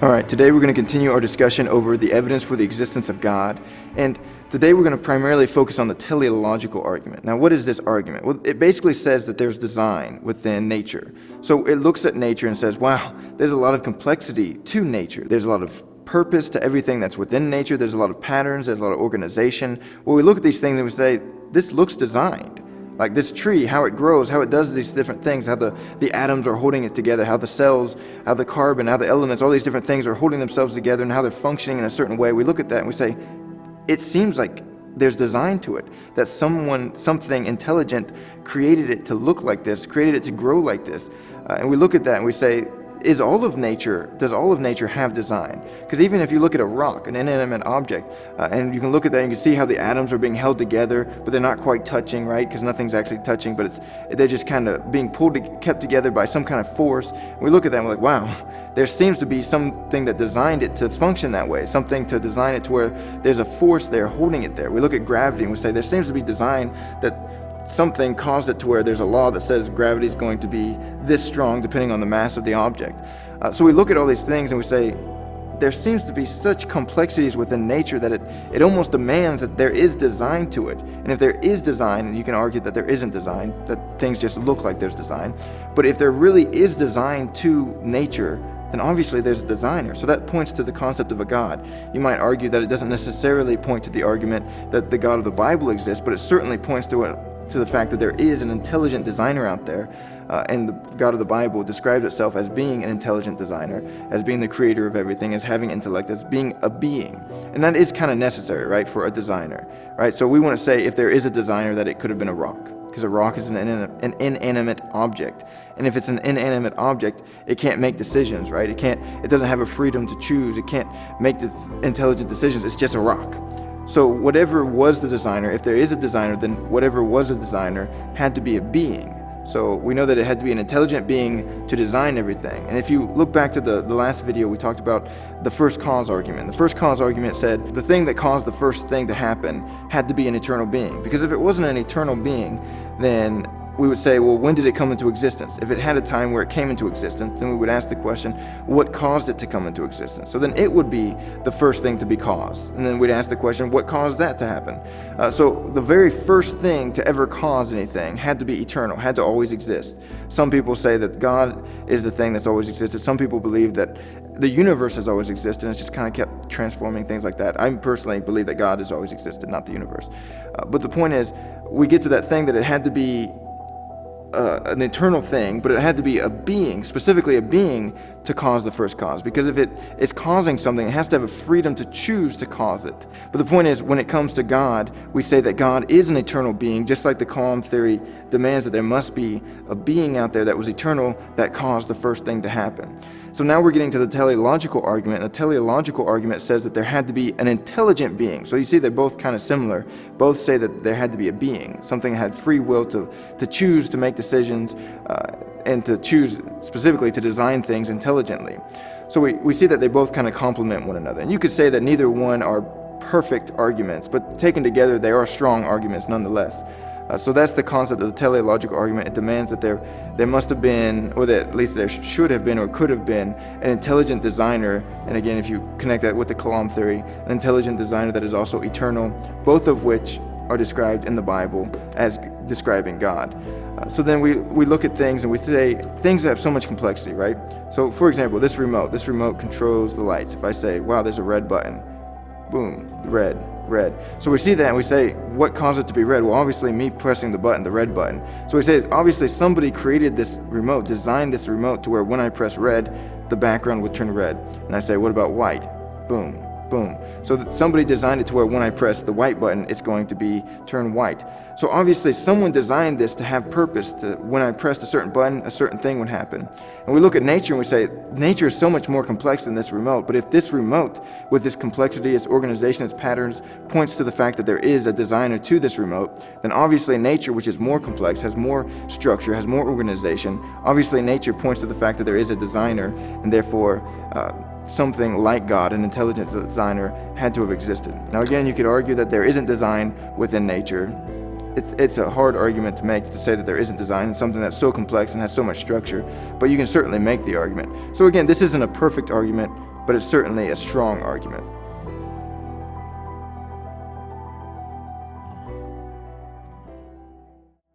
All right, today we're going to continue our discussion over the evidence for the existence of God. And today we're going to primarily focus on the teleological argument. Now, what is this argument? Well, it basically says that there's design within nature. So it looks at nature and says, wow, there's a lot of complexity to nature. There's a lot of purpose to everything that's within nature. There's a lot of patterns. There's a lot of organization. Well, we look at these things and we say, this looks designed. Like this tree, how it grows, how it does these different things, how the atoms are holding it together, how the cells, how the carbon, how the elements, all these different things are holding themselves together and how they're functioning in a certain way. We look at that and we say, it seems like there's design to it, that something intelligent created it to look like this, created it to grow like this. And we look at that and we say, does all of nature have design? Because even if you look at a rock, an inanimate object, and you can look at that and you can see how the atoms are being held together, but they're not quite touching, right? Because nothing's actually touching, but they're just kind of being kept together by some kind of force. And we look at that and we're like, wow, there seems to be something that designed it to function that way, something to design it to where there's a force there holding it there. We look at gravity and we say there seems to be design that something caused it to where there's a law that says gravity is going to be this strong depending on the mass of the object. So we look at all these things and we say there seems to be such complexities within nature that it almost demands that there is design to it. And if there is design, and you can argue that there isn't design, that things just look like there's design, but if there really is design to nature, then obviously there's a designer. So that points to the concept of a God. You might argue that it doesn't necessarily point to the argument that the God of the Bible exists, but it certainly points to the fact that there is an intelligent designer out there, and the God of the Bible describes itself as being an intelligent designer, as being the creator of everything, as having intellect, as being a being. And that is kind of necessary, right, for a designer, right? So we want to say if there is a designer that it could have been a rock, because a rock is an inanimate object. And if it's an inanimate object, it can't make decisions, right? It doesn't have a freedom to choose. It can't make the intelligent decisions. It's just a rock. So whatever was the designer, if there is a designer, then whatever was a designer had to be a being. So we know that it had to be an intelligent being to design everything. And if you look back to the last video, we talked about the first cause argument. The first cause argument said the thing that caused the first thing to happen had to be an eternal being. Because if it wasn't an eternal being, then we would say, well, when did it come into existence? If it had a time where it came into existence, then we would ask the question, what caused it to come into existence? So then it would be the first thing to be caused. And then we'd ask the question, what caused that to happen? So the very first thing to ever cause anything had to be eternal, had to always exist. Some people say that God is the thing that's always existed. Some people believe that the universe has always existed and it's just kind of kept transforming, things like that. I personally believe that God has always existed, not the universe. But the point is, we get to that thing that it had to be an eternal thing, but it had to be a being, specifically a being, to cause the first cause. Because if it is causing something, it has to have a freedom to choose to cause it. But the point is, when it comes to God, we say that God is an eternal being, just like the column theory demands that there must be a being out there that was eternal that caused the first thing to happen. So now we're getting to the teleological argument. And the teleological argument says that there had to be an intelligent being. So you see they're both kind of similar. Both say that there had to be a being, something that had free will to choose to make decisions and to choose specifically to design things intelligently. So we see that they both kind of complement one another. And you could say that neither one are perfect arguments, but taken together they are strong arguments nonetheless. So that's the concept of the teleological argument. It demands that there must have been, or that at least there should have been or could have been, an intelligent designer. And again, if you connect that with the column theory, an intelligent designer that is also eternal, both of which are described in the Bible as describing God. So then we look at things and we say things that have so much complexity, right? So for example, this remote controls the lights. If I say, wow, there's a red button, boom, red. So we see that and we say, what caused it to be red? Well, obviously me pressing the button, the red button. So we say, obviously somebody created this remote, designed this remote to where when I press red, the background would turn red. And I say, what about white? Boom. So somebody designed it to where when I press the white button, it's going to turn white. So obviously someone designed this to have purpose, to when I pressed a certain button, a certain thing would happen. And we look at nature and we say, nature is so much more complex than this remote. But if this remote, with its complexity, its organization, its patterns, points to the fact that there is a designer to this remote, then obviously nature, which is more complex, has more structure, has more organization, obviously nature points to the fact that there is a designer, and therefore something like God, an intelligent designer, had to have existed. Now again, you could argue that there isn't design within nature. It's a hard argument to make, to say that there isn't design in something that's so complex and has so much structure, but you can certainly make the argument. So again, this isn't a perfect argument, but it's certainly a strong argument.